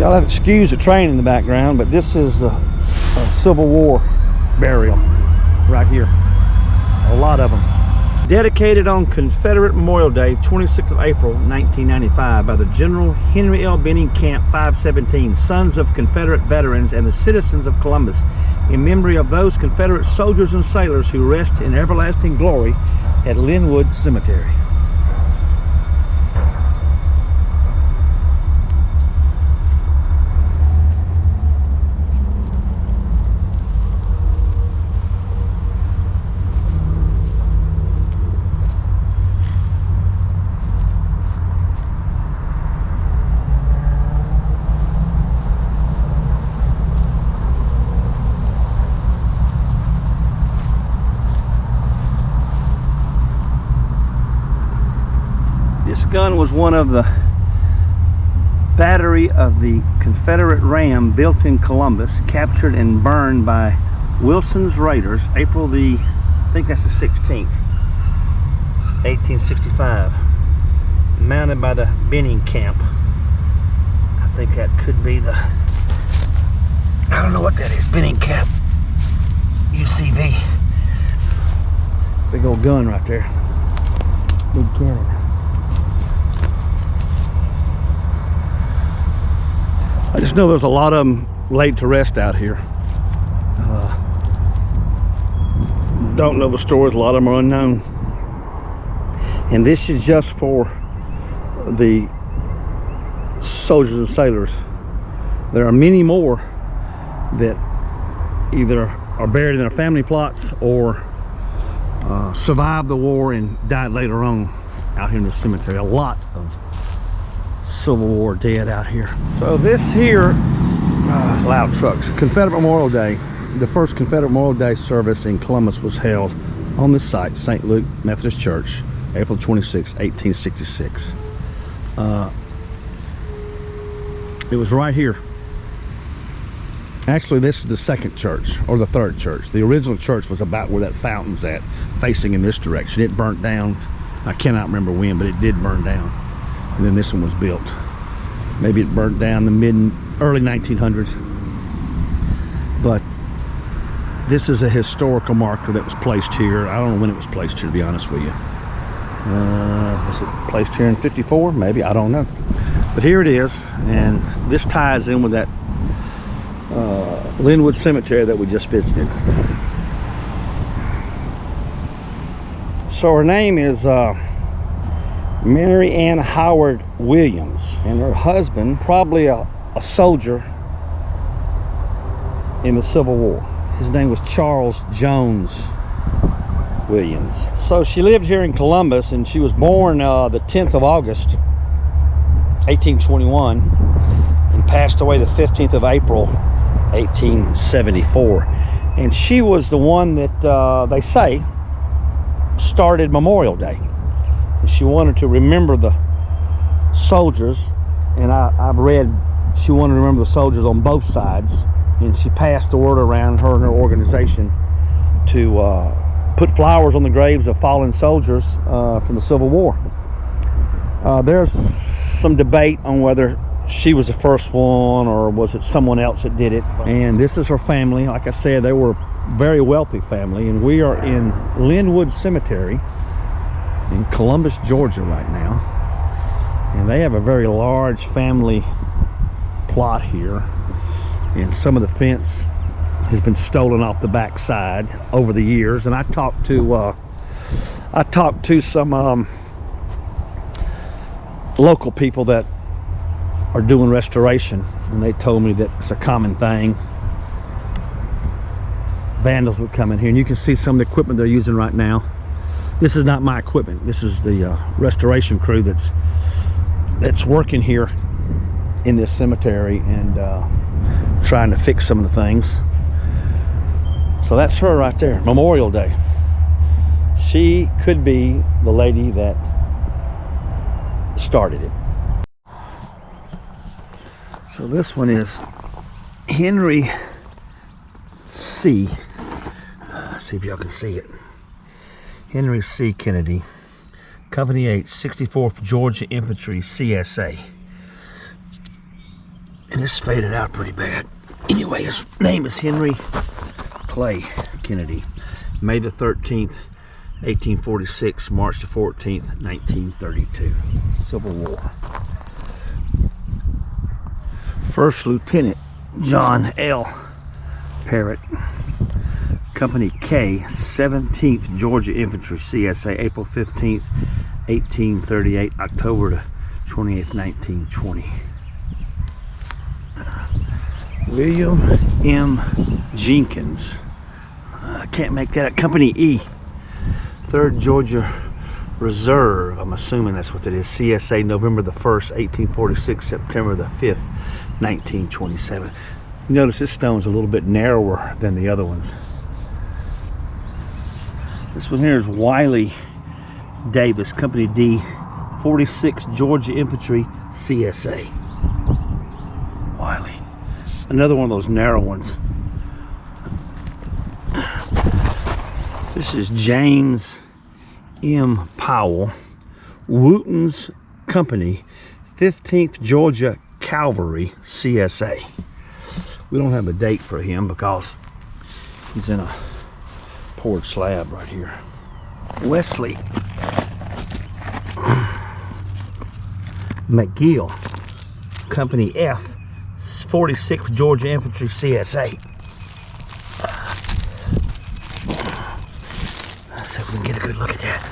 Y'all have excused the train in the background, but this is a Civil War burial right here. A lot of them. Dedicated on Confederate Memorial Day, 26th of April, 1995, by the General Henry L. Benning Camp 517, Sons of Confederate Veterans and the Citizens of Columbus, in memory of those Confederate soldiers and sailors who rest in everlasting glory at Linwood Cemetery. This gun was one of the battery of the Confederate ram built in Columbus, captured and burned by Wilson's Raiders, April the, I think that's the 16th, 1865, mounted by the Benning Camp. I think that could be the, I don't know what that is, Benning Camp, UCV. Big old gun right there, big cannon. I just know there's a lot of them laid to rest out here. Don't know the stories, a lot of them are unknown. And this is just for the soldiers and sailors. There are many more that either are buried in their family plots or survived the war and died later on out here in the cemetery. A lot of Civil War dead out here. So this here, loud trucks, Confederate Memorial Day. The first Confederate Memorial Day service in Columbus was held on this site, St. Luke Methodist Church, April 26, 1866. It was right here. Actually, this is the second church, or the third church. The original church was about where that fountain's at, facing in this direction. It burnt down, I cannot remember when, but it did burn down. And then this one was built. Maybe it burnt down the early 1900s. But this is a historical marker that was placed here. I don't know when it was placed here, to be honest with you. Was it placed here in 54? Maybe, I don't know. But here it is, and this ties in with that Linwood Cemetery that we just visited. So her name is Mary Ann Howard Williams, and her husband, probably a soldier in the Civil War. His name was Charles Jones Williams. So she lived here in Columbus, and she was born the 10th of August, 1821, and passed away the 15th of April, 1874. And she was the one that they say started Memorial Day. She wanted to remember the soldiers, and I've read she wanted to remember the soldiers on both sides, and she passed the word around, her and her organization, to put flowers on the graves of fallen soldiers from the Civil War. There's some debate on whether she was the first one or was it someone else that did it. And this is her family. Like I said, they were a very wealthy family, and we are in Linwood Cemetery in Columbus, Georgia right now, and they have a very large family plot here, and some of the fence has been stolen off the back side over the years. And I talked to some local people that are doing restoration, and they told me that it's a common thing. Vandals would come in here, and you can see some of the equipment they're using right now. This is not my equipment. This is the restoration crew that's working here in this cemetery and trying to fix some of the things. So that's her right there, Memorial Day. She could be the lady that started it. So this one is Henry C. Let's see if y'all can see it. Henry C. Kennedy, Company H, 64th Georgia Infantry, CSA. And it's faded out pretty bad. Anyway, his name is Henry Clay Kennedy. May the 13th, 1846, March the 14th, 1932. Civil War. First Lieutenant John L. Parrott, Company K, 17th Georgia Infantry, CSA, April 15th, 1838, October the 28th, 1920. William M. Jenkins, I can't make that up. Company E, 3rd Georgia Reserve, I'm assuming that's what that is, CSA, November the 1st, 1846, September the 5th, 1927. You notice this stone's a little bit narrower than the other ones. This one here is Wiley Davis, Company D, 46th Georgia Infantry, CSA. Wiley. Another one of those narrow ones. This is James M. Powell, Wooten's Company, 15th Georgia Cavalry, CSA. We don't have a date for him because he's in a poured slab right here. Wesley McGill, Company F, 46th Georgia Infantry, CSA. Let's see if we can get a good look at that.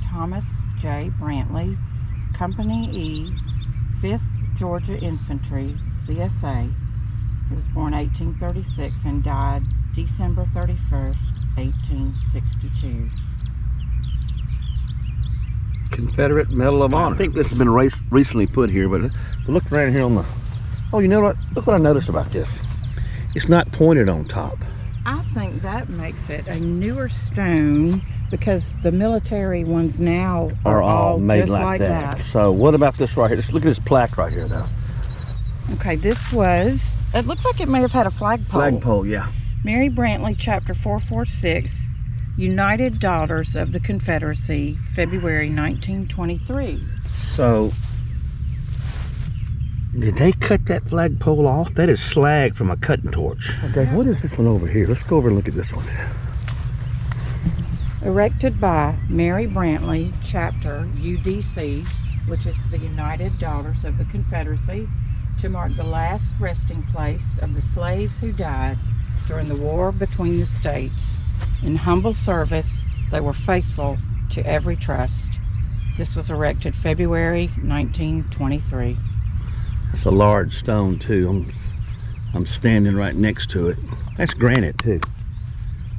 Thomas J. Brantley, Company E, 5th Georgia Infantry, CSA. He was born 1836 and died December 31st, 1862. Confederate Medal of Honor. I think this has been recently put here, but look around here on the... Oh, you know what? Look what I noticed about this. It's not pointed on top. I think that makes it a newer stone, because the military ones now are all made just like that. So what about this right here? Just look at this plaque right here, though. Okay, this was, it looks like it may have had a flagpole. Flagpole, yeah. Mary Brantley, Chapter 446, United Daughters of the Confederacy, February 1923. So, did they cut that flagpole off? That is slag from a cutting torch. Okay, yeah. What is this one over here? Let's go over and look at this one. Erected by Mary Brantley, Chapter UDC, which is the United Daughters of the Confederacy, to mark the last resting place of the slaves who died during the war between the states. In humble service, they were faithful to every trust. This was erected February 1923. That's a large stone too. I'm standing right next to it. That's granite too.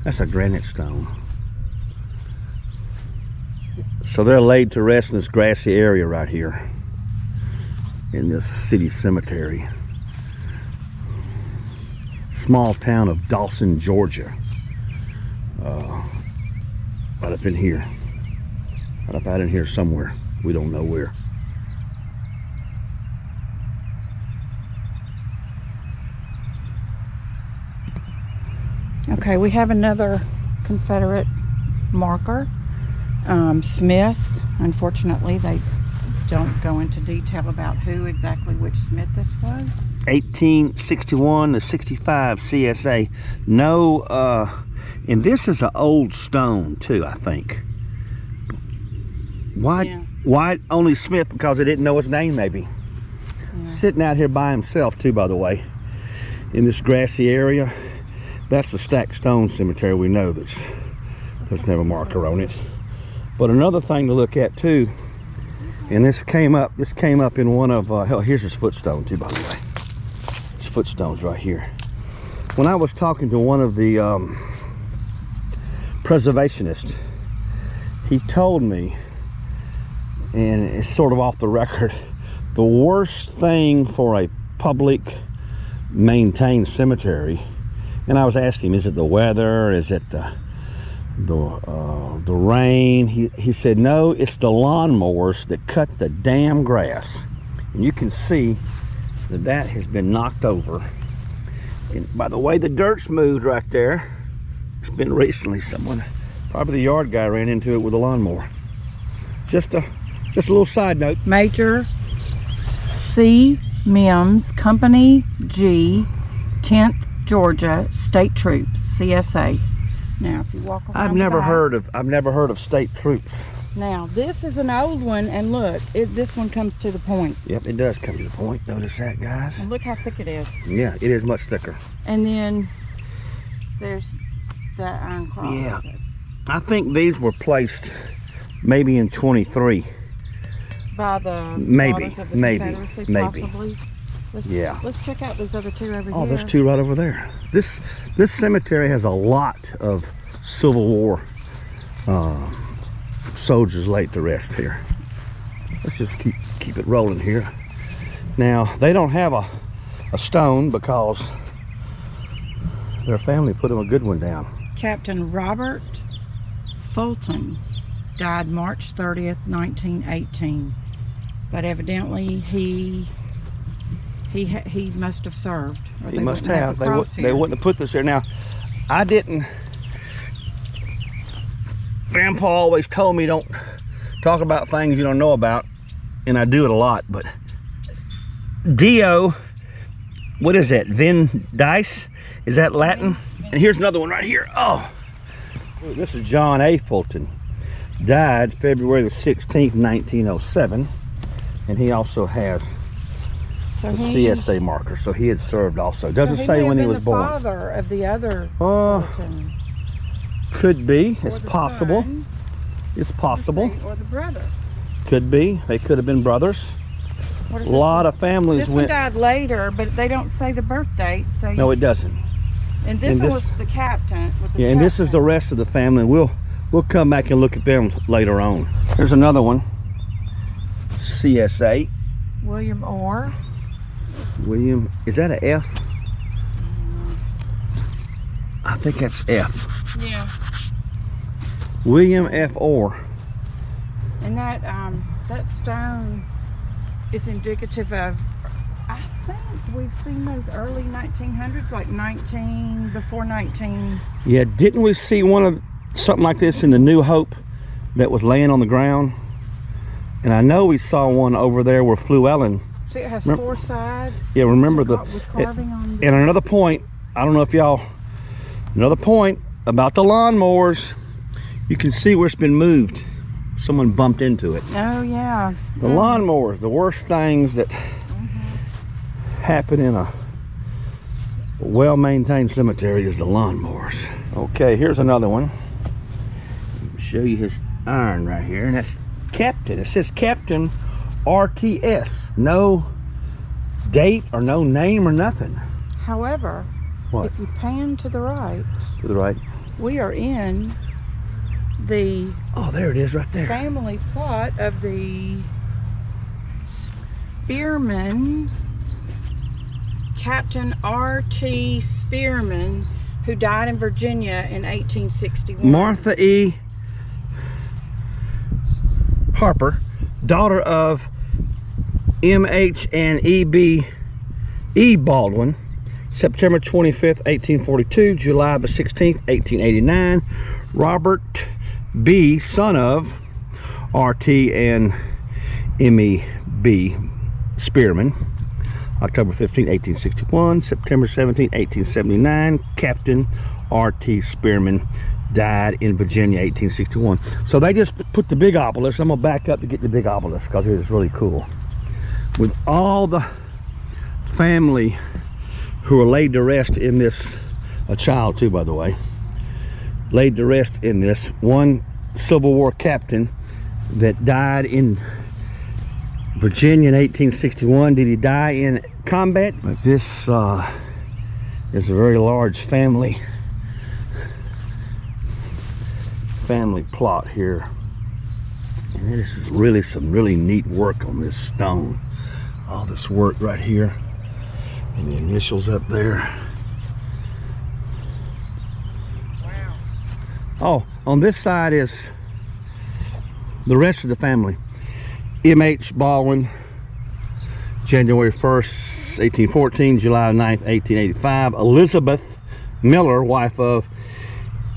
That's a granite stone. So they're laid to rest in this grassy area right here in this city cemetery. Small town of Dawson, Georgia. Right up in here. Right up out in here somewhere. We don't know where. Okay, we have another Confederate marker. Smith, unfortunately, they don't go into detail about who exactly which Smith this was. 1861 to 65 CSA. No, and this is an old stone too, I think. Why only Smith? Because they didn't know his name, maybe. Yeah. Sitting out here by himself too, by the way, in this grassy area. That's the Stacked Stone Cemetery. We know this doesn't have a marker on it. But another thing to look at too, and this came up in one of, hell, here's his footstone too, by the way. His footstone's right here. When I was talking to one of the preservationists, he told me, and it's sort of off the record, the worst thing for a public maintained cemetery, and I was asking him, is it the weather, is it the the rain. He said, no, it's the lawnmowers that cut the damn grass. And you can see that has been knocked over. And by the way the dirt's moved right there, it's been recently. Someone, probably the yard guy, ran into it with a lawnmower. Just a little side note. Major C. Mims, Company G, 10th Georgia State Troops, CSA. Now, if you walk around, I've never heard of state troops. Now, this is an old one, and look, this one comes to the point. Yep, it does come to the point. Notice that, guys. And look how thick it is. Yeah, it is much thicker. And then there's the iron cross. Yeah, I think these were placed maybe in 23. By the maybe, Daughters of the Confederacy, possibly. Let's check out those other two over here. Oh, there's two right over there. This cemetery has a lot of Civil War soldiers laid to rest here. Let's just keep it rolling here. Now, they don't have a stone because their family put them a good one down. Captain Robert Fulton died March 30th, 1918. But evidently he must have served. Or he must have. They wouldn't have put this there. Now, I didn't. Grandpa always told me don't talk about things you don't know about, and I do it a lot. But Dio, what is that? Vin Dice? Is that Latin? And here's another one right here. Oh, this is John A. Fulton. Died February the 16th, 1907. And he also has the CSA marker, so he had served also. Doesn't say when he was born. The father of the other Fulton. Could be. It's possible. It's possible. Or the brother. Could be. They could have been brothers. A lot of families this went. This one died later, but they don't say the birth date. So no, it doesn't. And this one was the captain. Yeah, and this is the rest of the family. We'll come back and look at them later on. Here's another one. CSA. William Orr. William, is that an F? I think that's F. Yeah. William F. Orr. And that stone is indicative of, I think we've seen those early 1900s, like before 19. Yeah, didn't we see something like this in the New Hope that was laying on the ground? And I know we saw one over there where Fluellen. See, it has four sides. Yeah, remember with carving on. And another point, I don't know if y'all, another point about the lawnmowers, you can see where it's been moved. Someone bumped into it. Oh, yeah. The lawnmowers, the worst things that happen in a well-maintained cemetery is the lawnmowers. Okay, here's another one. Show you his iron right here, and that's Captain. It says Captain RTS. No date or no name or nothing. However, if you pan to the right, we are in the there it is right there. Family plot of the Spearman, Captain R.T. Spearman, who died in Virginia in 1861. Martha E. Harper, daughter of M.H. and E.B. E. Baldwin, September 25th, 1842, July the 16th, 1889. Robert B., son of R.T. and M.E.B. Spearman, October 15, 1861, September 17, 1879. Captain R.T. Spearman died in Virginia, 1861. So they just put the big obelisk. I'm gonna back up to get the big obelisk because it is really cool. With all the family who are laid to rest in this, a child too, by the way, laid to rest in this. One Civil War captain that died in Virginia in 1861. Did he die in combat? But this is a very large family plot here, and this is really some really neat work on this stone. All this work right here, and the initials up there. Wow. Oh, on this side is the rest of the family. M.H. Baldwin, January 1st, 1814, July 9th, 1885. Elizabeth Miller, wife of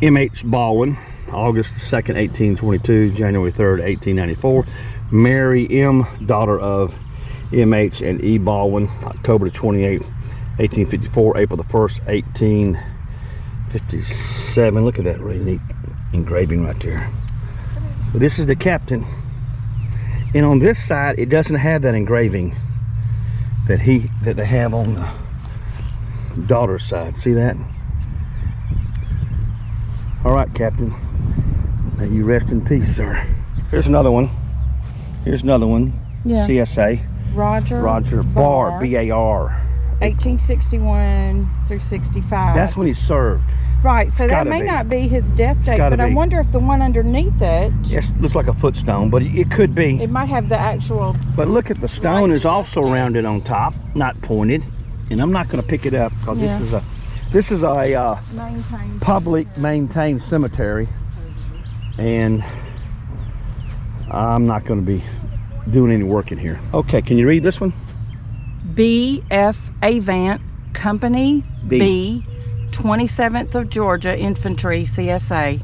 M.H. Baldwin, August 2nd, 1822, January 3rd, 1894. Mary M., daughter of M.H. and E. Baldwin, October 28th, 1854, April the 1st, 1857. Look at that really neat engraving right there. But this is the captain. And on this side, it doesn't have that engraving that they have on the daughter's side. See that? All right, Captain. May you rest in peace, sir. Here's another one. Here's another one. Yeah. CSA. Roger Barr, B-A-R. 1861 through 65. That's when he served. Right, so that may not be his death date, but I wonder if the one underneath it... Yes, looks like a footstone, but it could be. It might have the actual... But look at the stone is also rounded on top, not pointed. And I'm not going to pick it up because this is a public maintained cemetery. And I'm not going to be doing any work in here. Okay, can you read this one? B.F. Avant, Company B. 27th of Georgia Infantry, CSA.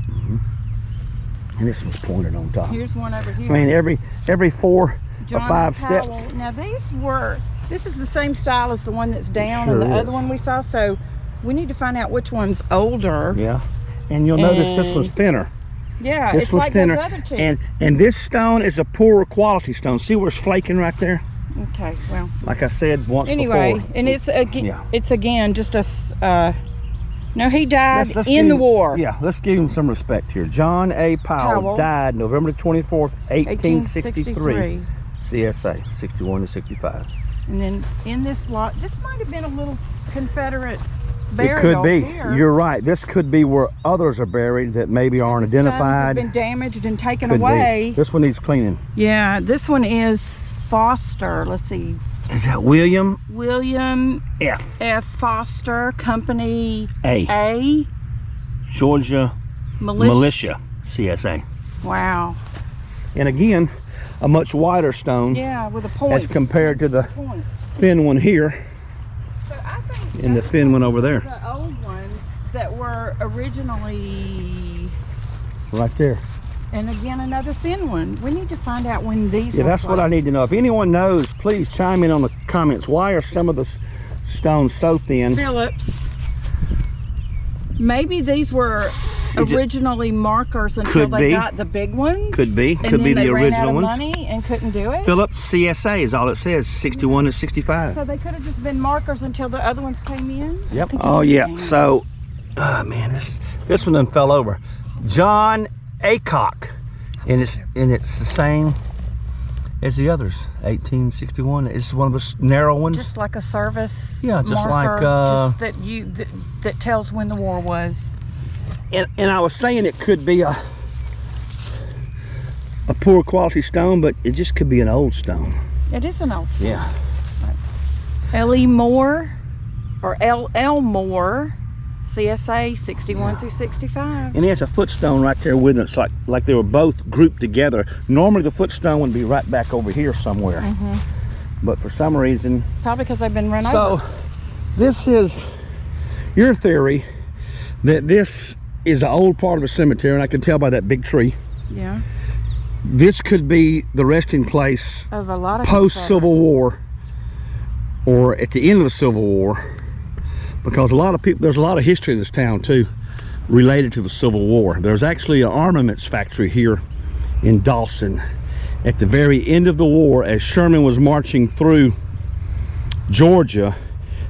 And this one's pointed on top. Here's one over here. I mean, every 4 or 5 steps. Now this is the same style as the one that's down Sure and the is. other one we saw, so we need to find out which one's older. Yeah, and you'll notice this one's thinner. Yeah, This it's one's like thinner. those other two. And this stone is a poorer quality stone. See where it's flaking right there? Okay, well. Like I said once anyway, before. and it's again just a no, he died Let's in the war. Yeah, let's give him some respect here. John A. Powell died November 24th, 1863. CSA, 61 to 65. And then in this lot, this might have been a little Confederate burial. It could be. Here. You're right. This could be where others are buried that maybe aren't identified. Stones have been damaged and taken Could away. be. This one needs cleaning. Yeah, this one is Foster. Let's see. Is that William F. Foster, Company A. Georgia Militia, CSA. Wow. And again, a much wider stone. Yeah, with a point. As compared to the thin one here. So I think and the thin one over there. The old ones that were originally right there. And again, another thin one. We need to find out when these were that's placed. What I need to know. If anyone knows, please chime in on the comments. Why are some of the stones so thin? Phillips. Maybe these were originally markers until they got the big ones. Could be. Could be the original ones. Money and couldn't do it. Phillips CSA is all it says. 61 to 65. So they could have just been markers until the other ones came in. Yep. Oh yeah. So, man, this one done fell over. John Acock, and it's the same as the others. 1861. It's one of those narrow ones. Just like a service. Yeah, just marker, like just that tells when the war was. And I was saying it could be a poor quality stone, but it just could be an old stone. It is an old stone. Yeah. Right. L.E. Moore or L.L. Moore. CSA 61 through 65. And he has a footstone right there with it. It's like they were both grouped together. Normally the footstone would be right back over here somewhere. But for some reason... Probably because they've been run over. So, this is your theory that this is an old part of the cemetery, and I can tell by that big tree. Yeah. This could be the resting place of a lot of post-Civil War, or at the end of the Civil War. Because a lot of people, there's a lot of history in this town too, related to the Civil War. There's actually an armaments factory here in Dawson. At the very end of the war, as Sherman was marching through Georgia,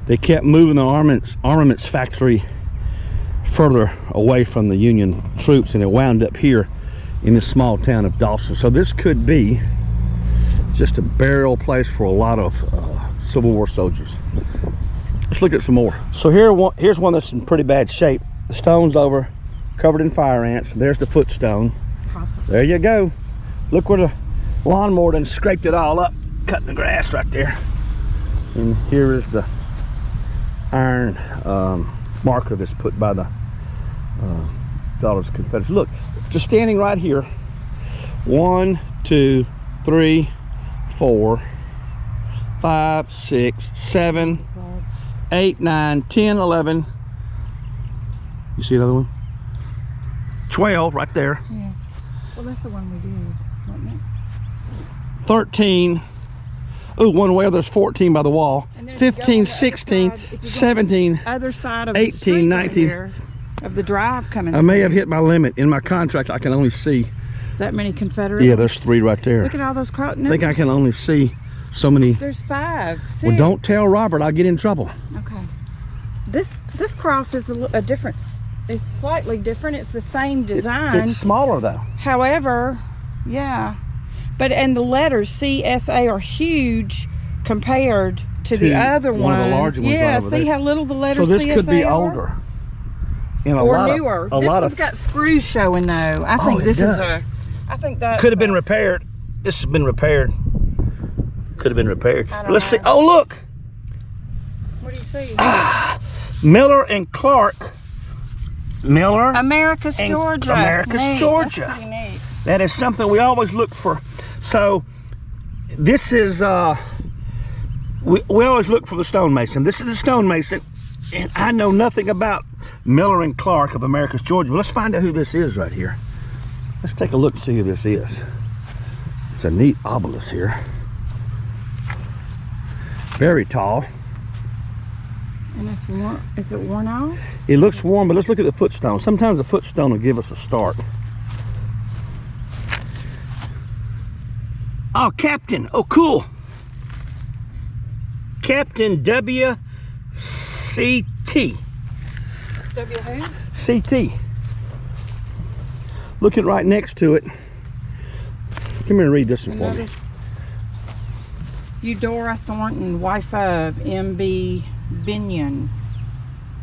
they kept moving the armaments factory further away from the Union troops, and it wound up here in this small town of Dawson. So this could be just a burial place for a lot of Civil War soldiers. Let's look at some more. So here's one that's in pretty bad shape. The stone's over, covered in fire ants. There's the footstone. Awesome. There you go. Look where the lawnmower done scraped it all up, cutting the grass right there. And here is the iron marker that's put by the Daughters of Confederacy. Look, just standing right here. 1, 2, 3, 4, 5, 6, 7, 8, 9, 10, 11. You see another one? 12 right there. Yeah. Well, that's the one we did, wasn't it? 13. Oh, one way, there's 14 by the wall. 15, 16, 17, other side of 18, 19. Here, of the drive coming. I may have hit my limit. In my contract, I can only see. That many Confederate? Yeah, there's 3 right there. Look at all those cross. I think I can only see so many. There's 5, 6. Well, don't tell Robert. I'll get in trouble. Okay. This cross is a difference. It's slightly different. It's the same design. It's smaller though. However, yeah. But and the letters CSA are huge compared to the other one of the larger ones. Yeah, over see there. how little the letters So this CSA could be are? older. And Or newer. This one's got screws showing though. I think this is a. I think that could have been repaired. This has been repaired. Could have been repaired. I don't Let's know. see. Oh look, What do you see? Miller and Clark. Miller. America's and Georgia. America's Neat. Georgia. That's pretty neat. That is something we always look for. So this is we always look for the stonemason. This is the stonemason, and I know nothing about Miller and Clark of America's Georgia. But let's find out who this is right here. Let's take a look and see who this is. It's a neat obelisk here. Very tall. And it's worn. Is it worn off? It looks warm, but let's look at the footstone. Sometimes the footstone will give us a start. Oh, Captain. Oh, cool. Captain W.C.T. W who? C.T. Looking right next to it. Come here and read this one for me. Eudora Thornton, wife of M.B. Binion.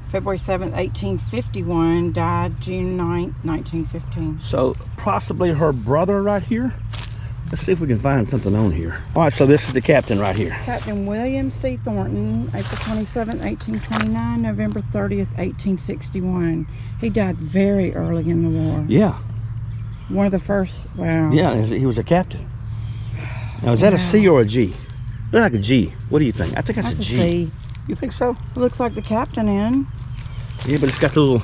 February 7th, 1851, died June 9th, 1915. So possibly her brother right here. Let's see if we can find something on here. All right, so this is the captain right here. Captain William C. Thornton, April 27th, 1829, November 30th, 1861. He died very early in the war. Yeah. One of the first, wow. Yeah, he was a captain. Now, is that a C or a G? Looks like a G. What do you think? I think that's a G. C. You think so? It looks like the captain in. Yeah, but it's got the little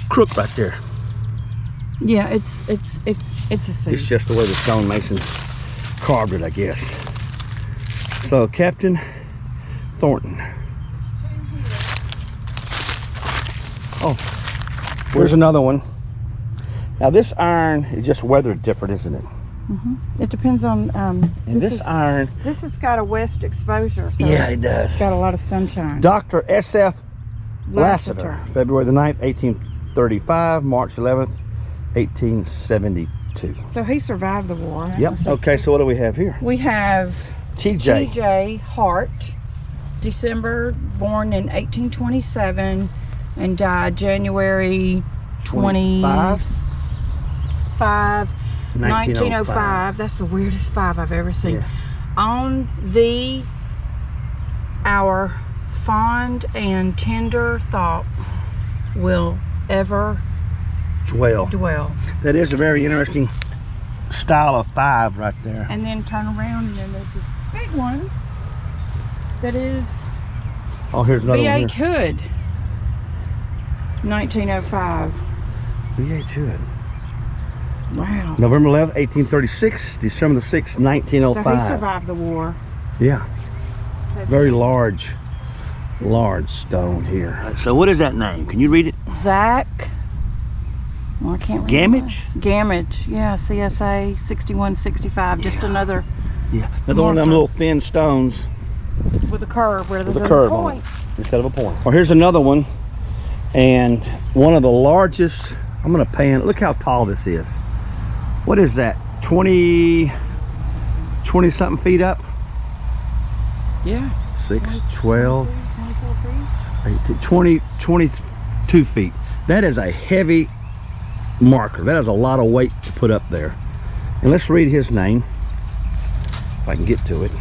crook right there. Yeah, it's a C. It's just the way the stonemason carved it, I guess. So, Captain Thornton. Oh, here's another one. Now, this iron is just weathered different, isn't it? It depends on. And this iron. This has got a west exposure. So Yeah, it does. It's got a lot of sunshine. Dr. S.F. Lassiter, February the 9th, 1835, March 11th, 1872. So he survived the war. Yep. Okay, so what do we have here? We have T.J. T.J. Hart, December, born in 1827 and died January 25, 1905. That's the weirdest 5 I've ever seen. Yeah. On our fond and tender thoughts will ever Dwell. That is a very interesting style of 5 right there. And then turn around and then there's this big one that is Oh, here's another one B.H. here. Hood, 1905. B.H. Hood. Wow. November 11th, 1836, December the 6th, 1905. So he survived the war. Yeah. Very large stone here. So what is that name? Can you read it? Zach. Well, I can't read Gamage? Gamage. Yeah, CSA 6165. Just another Yeah. Another one of them little thin stones with a curve where with there's a curve a on point. it instead of a point. Well, here's another one, and one of the largest. I'm gonna pan. Look how tall this is. What is that? 20 something feet up? Yeah. 6, 12, 24 feet. 18, 20, 22 feet. That is a heavy marker. That is a lot of weight to put up there. And let's read his name, if I can get to it.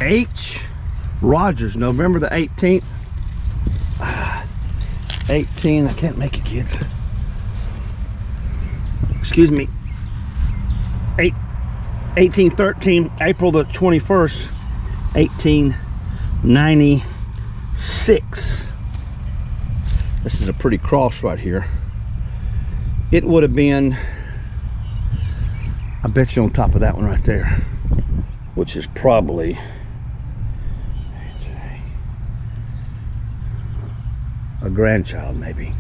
H. Rogers, November the 18th, 18, I can't make it, kids. Excuse me. 1813, April the 21st, 1896. This is a pretty cross right here. It would have been, I bet you, on top of that one right there, which is probably a grandchild, maybe,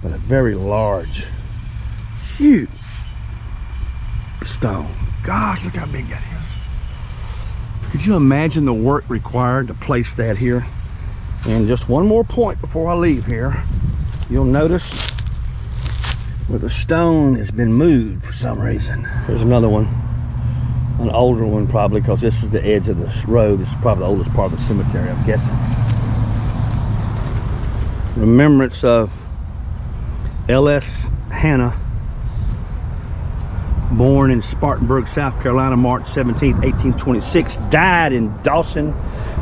but a very large, huge stone. Gosh, look how big that is. Could you imagine the work required to place that here? And just one more point before I leave here. You'll notice where the stone has been moved for some reason. There's another one, an older one probably, because this is the edge of this road. This is probably the oldest part of the cemetery, I'm guessing. Remembrance of L.S. Hannah, born in Spartanburg, South Carolina, March 17, 1826, died in Dawson,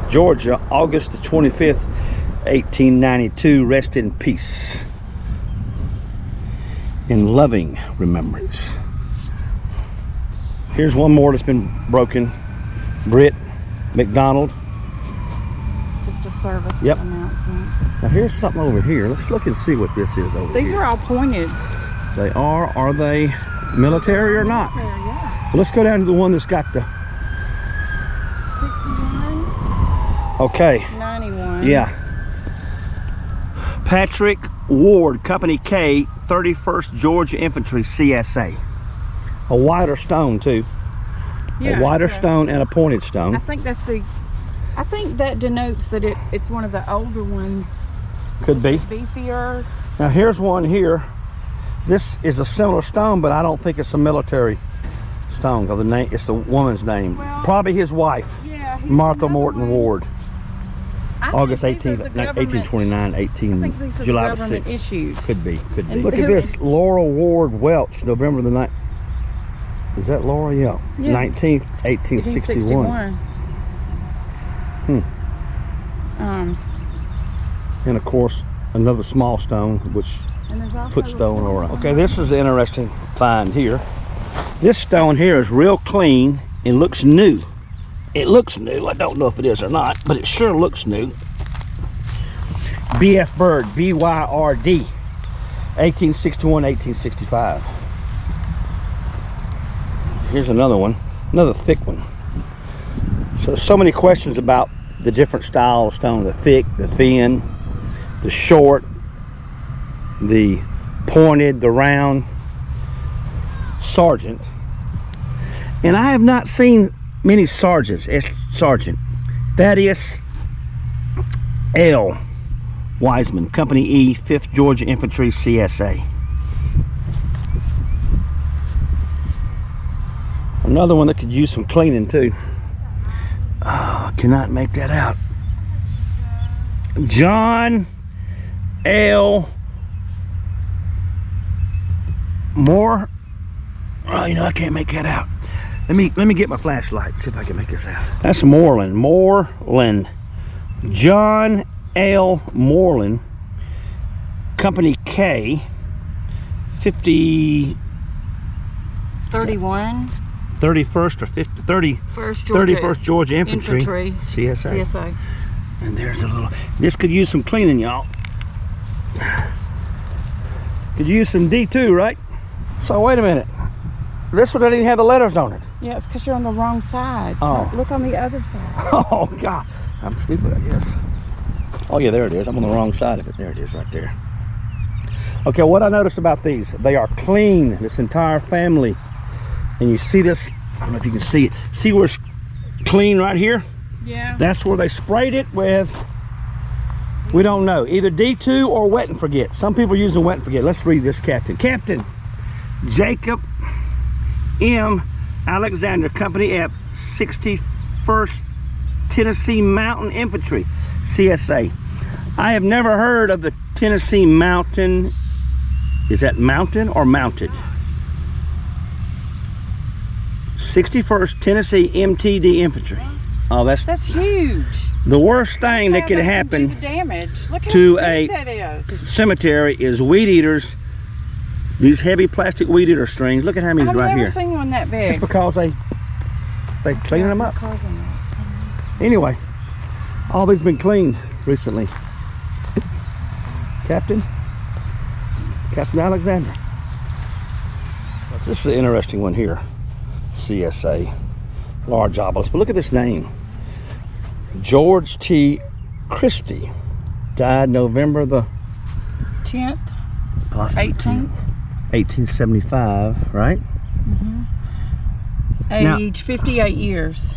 Georgia, August the 25th, 1892. Rest in peace, in loving remembrance. Here's one more that's been broken. Britt McDonald. Just a service Yep. announcement. Now here's something over here. Let's look and see what this is over here. These are all pointed. They are. Are they military or not? There, yeah. Well, let's go down to the one that's got the... 61. Okay. 91. Yeah. Patrick Ward, Company K, 31st Georgia Infantry, CSA. A wider stone too. Yeah, a wider so stone and a pointed stone. I think that's the. I think that denotes that it's one of the older ones. Could be. Beefier. Now here's one here. This is a similar stone, but I don't think it's a military stone, because the name, it's the woman's name. Well, probably his wife, yeah, Martha Morton one. Ward. I August think 18th, these are the government- 1829, I think these are July the the government 6th. issues. Could be, could be. And Look at who- this, Laura Ward Welch, November the 9th. Is that Laura? Yeah. Yeah. 19th, 1861. 1861. And of course, another small stone, which And there's also footstone a- or okay, this is an interesting find here. This stone here is real clean and looks new. It looks new. I don't know if it is or not, but it sure looks new. B.F. Bird, B-Y-R-D, 1861, 1865. Here's another one, another thick one. So many questions about the different style of stone, the thick, the thin, the short, the pointed, the round. Sergeant. And I have not seen many sergeants. Sergeant Thaddeus L. Wiseman, Company E, 5th Georgia Infantry, CSA. Another one that could use some cleaning too. Oh, I cannot make that out. John L. Moore. Oh, you know, I can't make that out. Let me get my flashlight, see if I can make this out. That's Moreland. Moreland. John L. Moreland, Company K, 31st 31. or 30, First Georgia 31st Georgia Infantry, CSA. CSA. And there's a little, this could use some cleaning, y'all. Could use some D2, right? So wait a minute. This one doesn't even have the letters on it. Yeah, it's because you're on the wrong side. Oh. Look on the other side. Oh God, I'm stupid, I guess. Oh yeah, there it is. I'm on the wrong side of it. There it is, right there. Okay, what I noticed about these, they are clean, this entire family. And you see this, I don't know if you can see it. See where it's clean right here? Yeah. That's where they sprayed it with, we don't know, either D2 or wet and forget. Some people are using wet and forget. Let's read this, Captain. Captain Jacob M. Alexander, Company F, 61st Tennessee Mountain Infantry, CSA. I have never heard of the Tennessee Mountain. Is that mountain or mounted? 61st Tennessee MTD Infantry. Oh, that's huge. the worst thing that How could they can do happen the damage. Look how to big a that is. cemetery is weed eaters. These heavy plastic weed eater strings. Look at how many's I've right never here. seen one that big. It's because they cleaning them up. Causing that. Anyway, all these been cleaned recently. Captain Alexander. This is an interesting one here. CSA, large obelisk. But look at this name. George T. Christie. Died November the 10th, possibly 18th. 1875, right? Now- Age 58 years.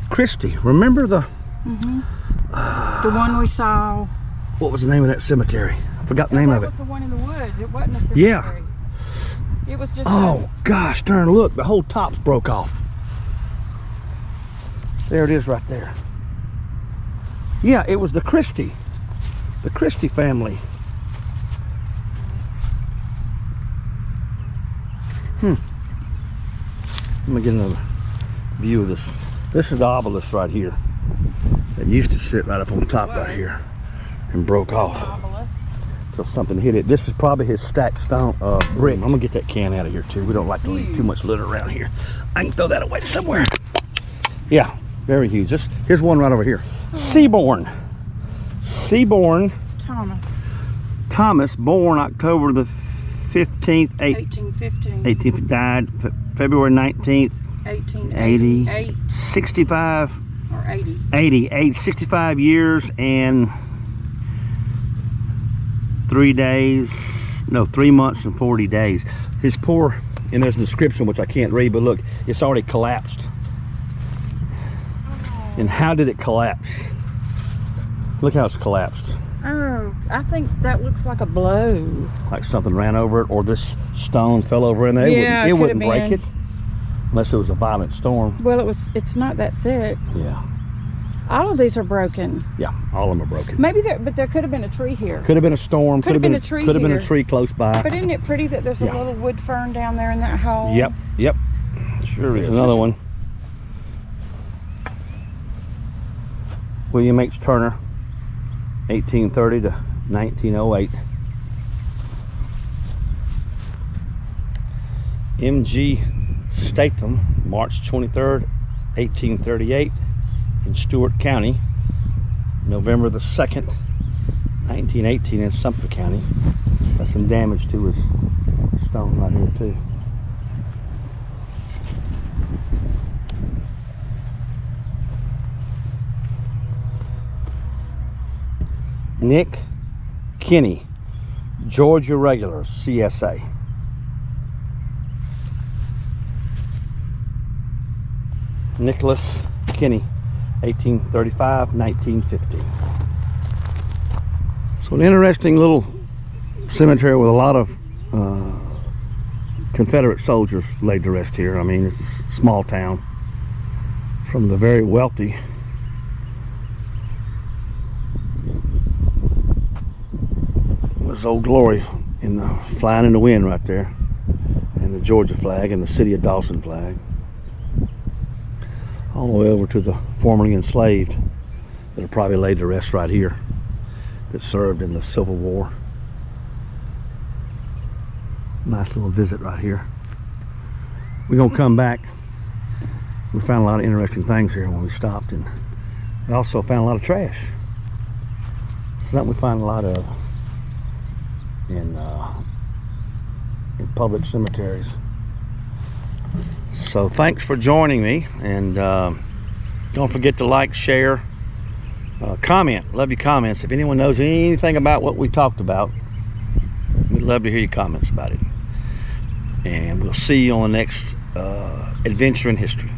Christie, remember the The one we saw. what was the name of that cemetery? I forgot the name of it. That was the one in the woods. It wasn't a cemetery. Yeah. It was just. Oh gosh, darn, look, the whole top's broke off. There it is right there. Yeah, it was the Christie family. Let me get another view of this. This is the obelisk right here. That used to sit right up on top right here and broke off. Obelisk. So something hit it. This is probably his stacked stone brick. I'm gonna get that can out of here too. We don't like to leave too much litter around here. I can throw that away somewhere. Yeah, very huge. Here's one right over here. Seaborn Thomas, born October the 15th, 1815. 18th, died February 19th, 1888. 65, Or 80. 80, age 65 years and 3 months and 40 days. His poor, and there's a description which I can't read, but look, it's already collapsed. And how did it collapse? Look how it's collapsed. Oh, I think that looks like a blow. Like something ran over it, or this stone fell over in there. Yeah, It it wouldn't could've break been. it unless it was a violent storm. Well, it's not that thick. Yeah, All of these are broken. yeah, all of them are broken. Maybe but there could have been a tree here. Could have been a storm. Could have been a tree Could have been a here. tree close by. But isn't it pretty that there's a Yeah. little wood fern down there in that hole? Yep. Sure is. Another one. William H. Turner, 1830 to 1908. M.G. Statham, March 23rd, 1838, in Stewart County. November the 2nd, 1918, in Sumter County. That's some damage to his stone right here too. Nick Kinney, Georgia Regulars, CSA. Nicholas Kinney, 1835-1950. So an interesting little cemetery with a lot of Confederate soldiers laid to rest here. I mean, it's a small town from the very wealthy. Was Old Glory in the flying in the wind right there, and the Georgia flag and the city of Dawson flag, all the way over to the formerly enslaved that are probably laid to rest right here, that served in the Civil War. Nice little visit right here. We're gonna come back. We found a lot of interesting things here when we stopped, and we also found a lot of trash. Something we find a lot of in public cemeteries. So thanks for joining me, and don't forget to like, share, comment. Love your comments. If anyone knows anything about what we talked about, we'd love to hear your comments about it. And we'll see you on the next adventure in history.